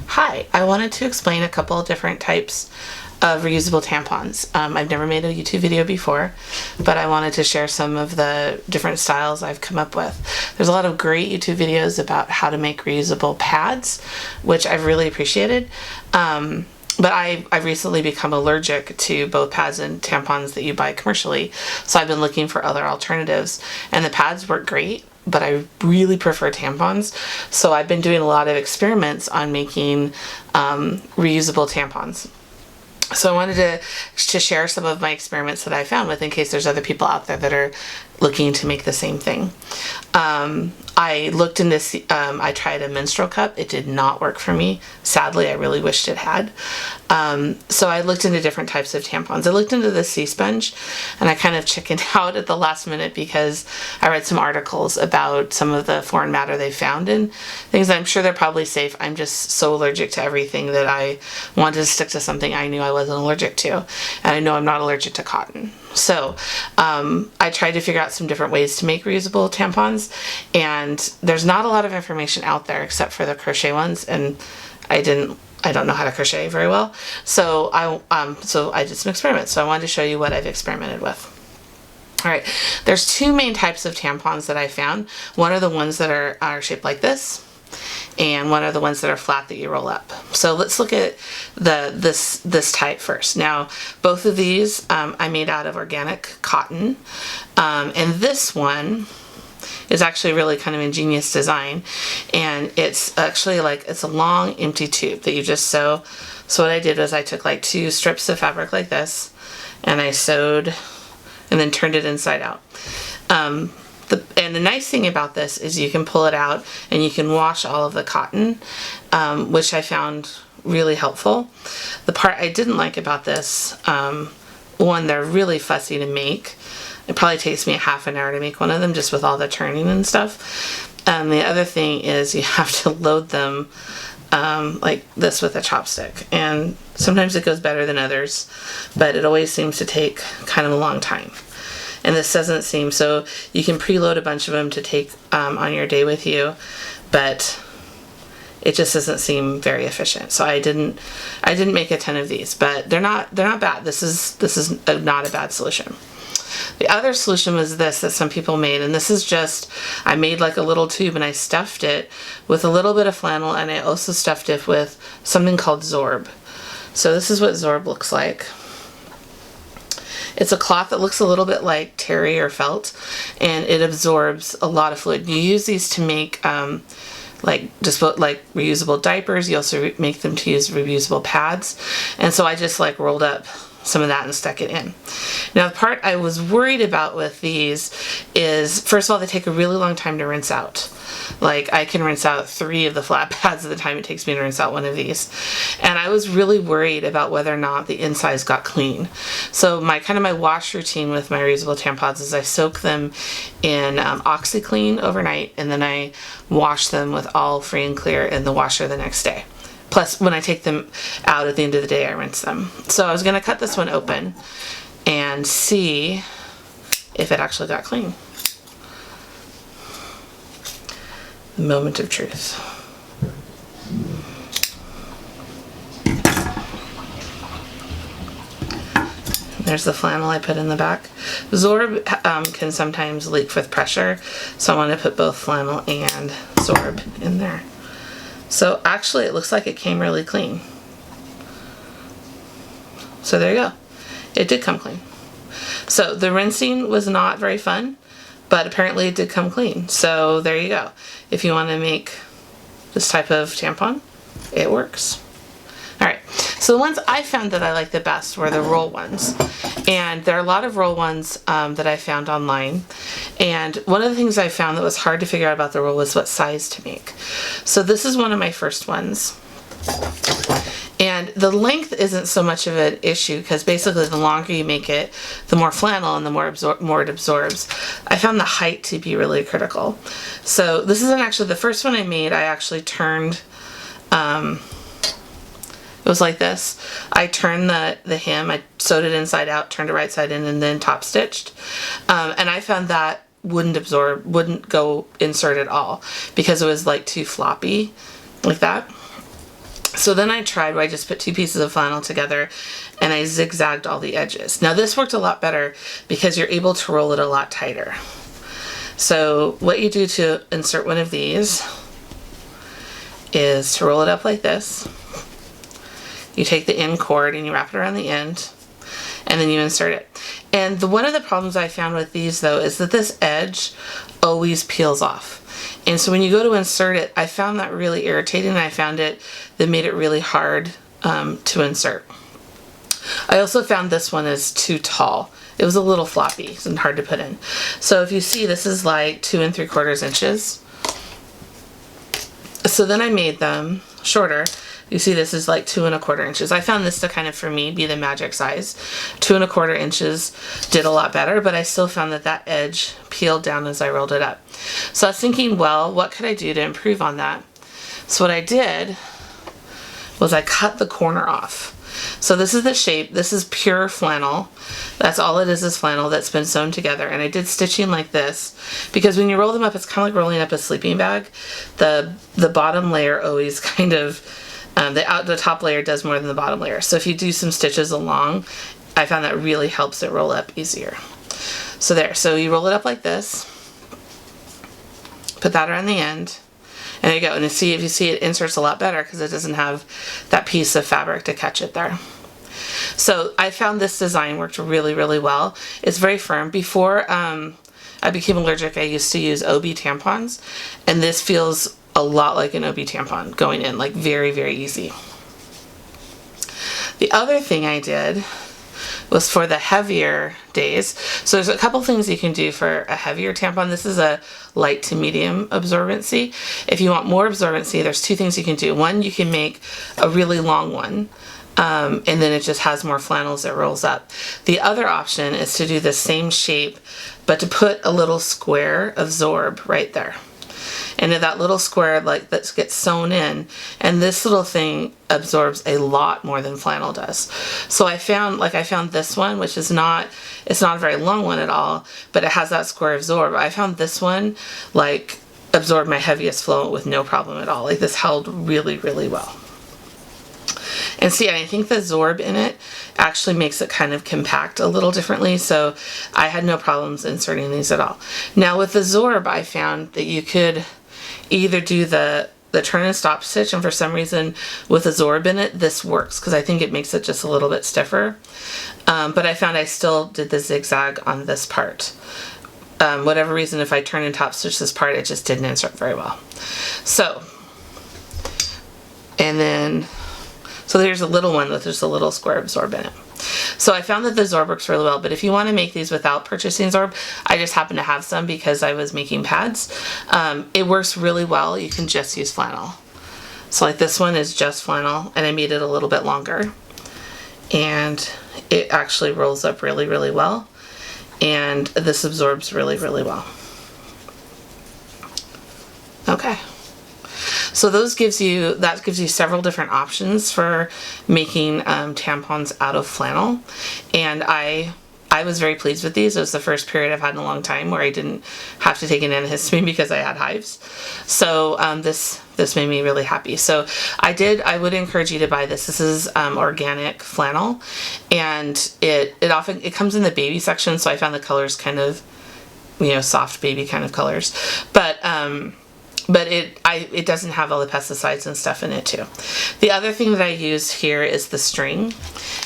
Hi, I wanted to explain a couple of different types of reusable tampons. I've never made a YouTube video before, but I wanted to share some of the different styles I've come up with. There's a lot of great YouTube videos about how to make reusable pads, which I've really appreciated. But I've recently become allergic to both pads and tampons that you buy commercially, so I've been looking for other alternatives, and the pads work great, but I really prefer tampons. So I've been doing a lot of experiments on making reusable tampons. So I wanted to share some of my experiments that I found with, in case there's other people out there that are looking to make the same thing. I looked in this, I tried a menstrual cup. It did not work for me. Sadly, I really wished it had. So I looked into different types of tampons. I looked into the sea sponge, and I kind of chickened out at the last minute because I read some articles about some of the foreign matter they found in things. I'm sure they're probably safe. I'm just so allergic to everything that I wanted to stick to something I knew I wasn't allergic to. And I know I'm not allergic to cotton. So I tried to figure out some different ways to make reusable tampons, and there's not a lot of information out there except for the crochet ones, and I don't know how to crochet very well. So I did some experiments. So I wanted to show you what I've experimented with. All right, there's two main types of tampons that I found. One are the ones that are shaped like this, and one are the ones that are flat that you roll up. So let's look at this type first. Now, both of these I made out of organic cotton, and this one is actually really kind of ingenious design, and it's actually it's a long empty tube that you just sew. So what I did was I took like 2 strips of fabric like this, and I sewed and then turned it inside out. And the nice thing about this is you can pull it out and you can wash all of the cotton, which I found really helpful. The part I didn't like about this, one, they're really fussy to make. It probably takes me a half an hour to make one of them, just with all the turning and stuff. The other thing is you have to load them like this with a chopstick, and sometimes it goes better than others, but it always seems to take kind of a long time. And this doesn't seem, so you can preload a bunch of them to take on your day with you, but it just doesn't seem very efficient. So I didn't make a ton of these, but they're not bad. This is not a bad solution. The other solution was this that some people made, and this is just, I made like a little tube and I stuffed it with a little bit of flannel, and I also stuffed it with something called zorb. So this is what zorb looks like. It's a cloth that looks a little bit like terry or felt, and it absorbs a lot of fluid. You use these to make reusable diapers. You also make them to use reusable pads. And so I just rolled up some of that and stuck it in. Now, the part I was worried about with these is, first of all, they take a really long time to rinse out. I can rinse out 3 of the flat pads at the time it takes me to rinse out one of these. And I was really worried about whether or not the insides got clean. So my wash routine with my reusable tampons is I soak them in Oxyclean overnight, and then I wash them with all free and clear in the washer the next day. Plus, when I take them out at the end of the day, I rinse them. So I was going to cut this one open and see if it actually got clean. The moment of truth. There's the flannel I put in the back. Zorb can sometimes leak with pressure, so I want to put both flannel and zorb in there. So actually it looks like it came really clean. So there you go. It did come clean. So the rinsing was not very fun, but apparently it did come clean. So there you go. If you want to make this type of tampon, it works. Alright, so the ones I found that I like the best were the roll ones. And there are a lot of roll ones that I found online. And one of the things I found that was hard to figure out about the roll was what size to make. So this is one of my first ones. And the length isn't so much of an issue, because basically the longer you make it, the more flannel and the more it absorbs. I found the height to be really critical. So this isn't actually the first one I made. I actually turned... it was like this. I turned the hem, I sewed it inside out, turned it right side in, and then top stitched. And I found that wouldn't go insert at all, because it was too floppy like that. So then I tried where I just put 2 pieces of flannel together and I zigzagged all the edges. Now this worked a lot better because you're able to roll it a lot tighter. So what you do to insert one of these is to roll it up like this. You take the end cord and you wrap it around the end, and then you insert it. And one of the problems I found with these though is that this edge always peels off. And so when you go to insert it, I found that really irritating, and I found that made it really hard to insert. I also found this one is too tall. It was a little floppy and hard to put in. So if you see, this is like 2 3/4 inches. So then I made them shorter. You see this is like 2 1/4 inches. I found this to kind of, for me, be the magic size. 2 1/4 inches did a lot better, but I still found that edge peeled down as I rolled it up. So I was thinking, well, what could I do to improve on that? So what I did was I cut the corner off. So this is the shape. This is pure flannel. That's all it is flannel that's been sewn together. And I did stitching like this because when you roll them up, it's kind of like rolling up a sleeping bag. The bottom layer always kind of, the top layer does more than the bottom layer. So if you do some stitches along, I found that really helps it roll up easier. So there. So you roll it up like this. Put that around the end. And there you go. And if you see, it inserts a lot better because it doesn't have that piece of fabric to catch it there. So I found this design worked really, really well. It's very firm. Before I became allergic, I used to use OB tampons, and this feels a lot like an OB tampon going in, like very, very easy. The other thing I did was for the heavier days. So there's a couple things you can do for a heavier tampon. This is a light to medium absorbency. If you want more absorbency, there's 2 things you can do. One, you can make a really long one, and then it just has more flannels that rolls up. The other option is to do the same shape, but to put a little square of zorb right there. And in that little square, like, that gets sewn in, and this little thing absorbs a lot more than flannel does. So I found this one, which is not, it's not a very long one at all, but it has that square of zorb. I found this one, like, absorbed my heaviest flow with no problem at all. Like, this held really, really well. And see, I think the zorb in it actually makes it kind of compact a little differently, so I had no problems inserting these at all. Now with the zorb, I found that you could either do the turn and stop stitch, and for some reason with the zorb in it, this works because I think it makes it just a little bit stiffer. But I found I still did the zigzag on this part. Whatever reason, if I turn and top stitch this part, it just didn't insert very well. So, and then, so there's a little one with just a little square of zorb in it. So I found that the zorb works really well, but if you want to make these without purchasing zorb, I just happen to have some because I was making pads. It works really well. You can just use flannel. So like this one is just flannel, and I made it a little bit longer. And it actually rolls up really, really well. And this absorbs really, really well. Okay. So that gives you several different options for making tampons out of flannel, and I was very pleased with these. It was the first period I've had in a long time where I didn't have to take an antihistamine because I had hives. So this made me really happy. So I would encourage you to buy this. This is organic flannel, and it comes in the baby section. So I found the colors kind of, soft baby kind of colors, but it doesn't have all the pesticides and stuff in it too. The other thing that I use here is the string,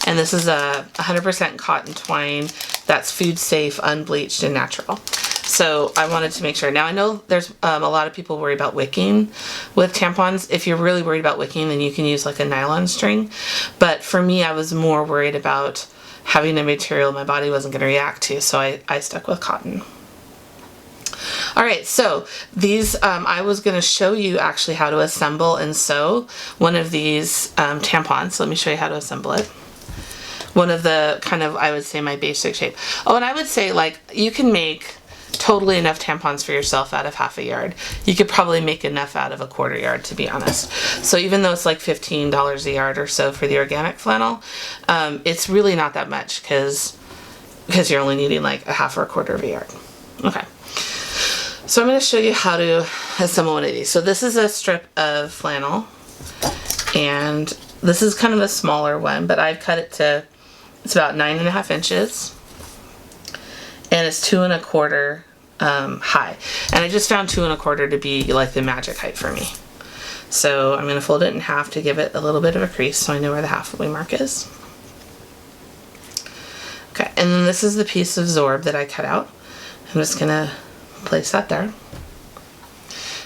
and this is a 100% cotton twine that's food safe, unbleached, and natural. So I wanted to make sure. Now I know there's a lot of people worry about wicking with tampons. If you're really worried about wicking, then you can use like a nylon string. But for me, I was more worried about having a material my body wasn't going to react to, so I stuck with cotton. Alright, so these, I was going to show you actually how to assemble and sew one of these tampons. Let me show you how to assemble it. One of the kind of, I would say, my basic shape. Oh, and I would say, like, you can make totally enough tampons for yourself out of half a yard. You could probably make enough out of a 1/4 yard, to be honest. So even though it's like $15 a yard or so for the organic flannel, it's really not that much because you're only needing like a half or a 1/4 of a yard. Okay. So I'm going to show you how to assemble one of these. So this is a strip of flannel, And this is kind of a smaller one, but I've cut it to, it's about 9.5 inches. And it's 2 1/4 high. And I just found 2 1/4 to be like the magic height for me. So I'm going to fold it in half to give it a little bit of a crease so I know where the halfway mark is. Okay, and then this is the piece of zorb that I cut out. I'm just going to place that there.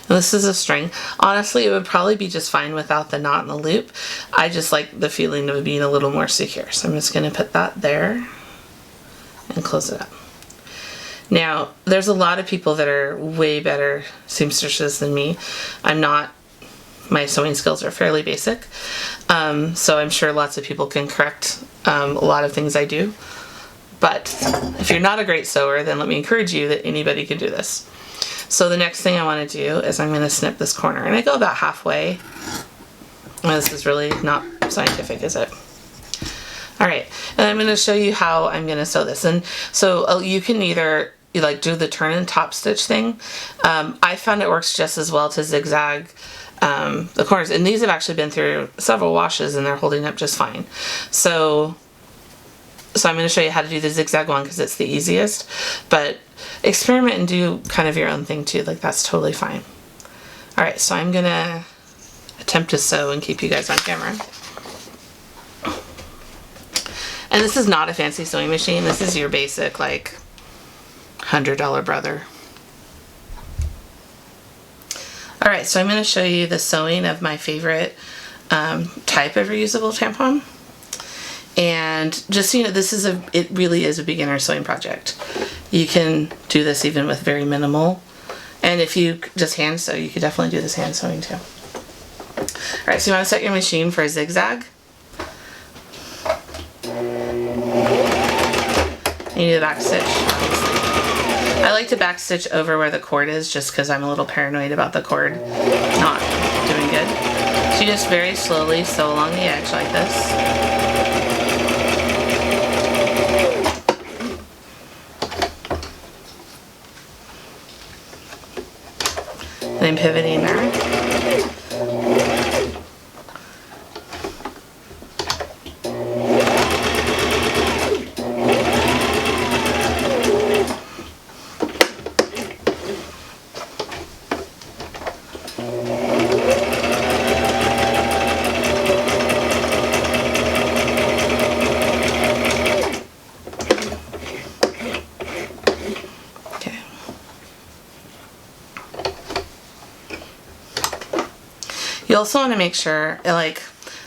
And this is a string. Honestly, it would probably be just fine without the knot and the loop. I just like the feeling of it being a little more secure. So I'm just going to put that there and close it up. Now, there's a lot of people that are way better seamstresses than me. I'm not. My sewing skills are fairly basic. So I'm sure lots of people can correct a lot of things I do. But if you're not a great sewer, then let me encourage you that anybody can do this. So the next thing I want to do is I'm going to snip this corner. And I go about halfway. This is really not scientific, is it? Alright, and I'm going to show you how I'm going to sew this. And so you can either like do the turn and top stitch thing. I found it works just as well to zigzag the corners, and these have actually been through several washes and they're holding up just fine. So I'm going to show you how to do the zigzag one because it's the easiest, but experiment and do kind of your own thing too, like that's totally fine. Alright, so I'm going to attempt to sew and keep you guys on camera. And this is not a fancy sewing machine, this is your basic like $100 brother. Alright, so I'm going to show you the sewing of my favorite type of reusable tampon. And just so you know, it really is a beginner sewing project. You can do this even with very minimal. And if you just hand sew, you could definitely do this hand sewing too. Alright, so you want to set your machine for a zigzag. You need a back stitch, obviously. I like to back stitch over where the cord is just because I'm a little paranoid about the cord not doing good. So you just very slowly sew along the edge like this. And then pivoting there. You also want to make sure, like,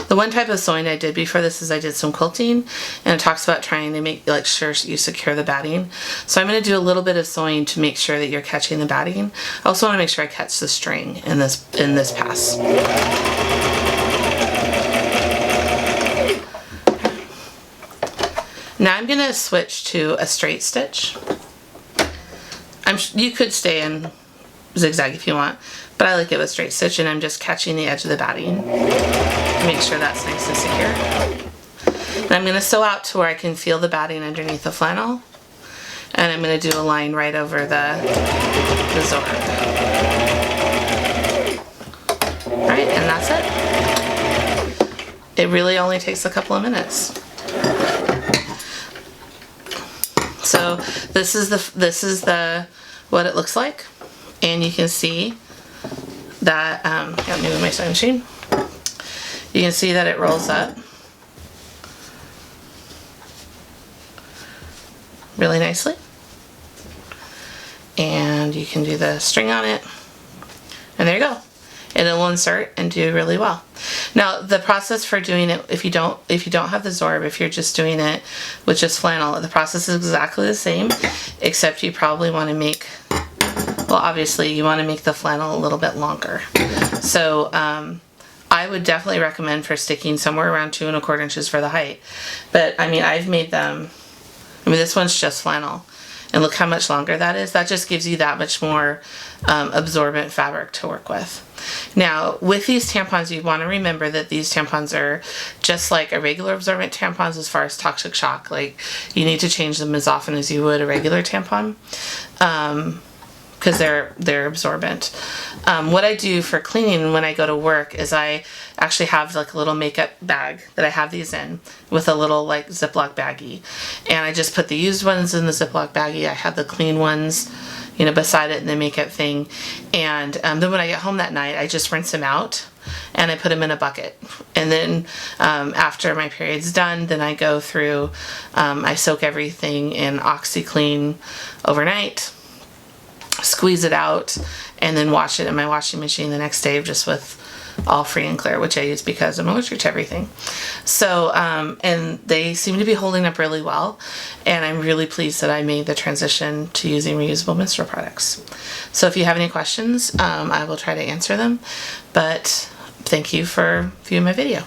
the one type of sewing I did before this is I did some quilting, and it talks about trying to make, like, sure you secure the batting. So I'm going to do a little bit of sewing to make sure that you're catching the batting. I also want to make sure I catch the string in this pass. Now I'm going to switch to a straight stitch. You could stay in zigzag if you want, but I like it with straight stitch, and I'm just catching the edge of the batting to make sure that's nice and secure. And I'm going to sew out to where I can feel the batting underneath the flannel, and I'm going to do a line right over the zorb. Alright, and that's it. It really only takes a couple of minutes. So this is what it looks like, and you can see that let me move my sewing machine. You can see that it rolls up really nicely, and you can do the string on it, and there you go. And it will insert and do really well. Now the process for doing it, if you don't have the zorb, if you're just doing it with just flannel, the process is exactly the same, except you probably want to make, well, obviously you want to make the flannel a little bit longer. So I would definitely recommend for sticking somewhere around 2 1/4 inches for the height. But I mean, I've made them, this one's just flannel. And look how much longer that is. That just gives you that much more absorbent fabric to work with. Now, with these tampons, you want to remember that these tampons are just like a regular absorbent tampons as far as toxic shock. Like, you need to change them as often as you would a regular tampon. because they're absorbent. What I do for cleaning when I go to work is I actually have like a little makeup bag that I have these in with a little like Ziploc baggie, and I just put the used ones in the Ziploc baggie. I have the clean ones, you know, beside it in the makeup thing, and then when I get home that night, I just rinse them out and I put them in a bucket. And then after my period's done, then I go through, I soak everything in Oxyclean overnight, squeeze it out, and then wash it in my washing machine the next day just with all free and clear, which I use because I'm allergic to everything. So, and they seem to be holding up really well, and I'm really pleased that I made the transition to using reusable menstrual products. So if you have any questions, I will try to answer them, but thank you for viewing my video.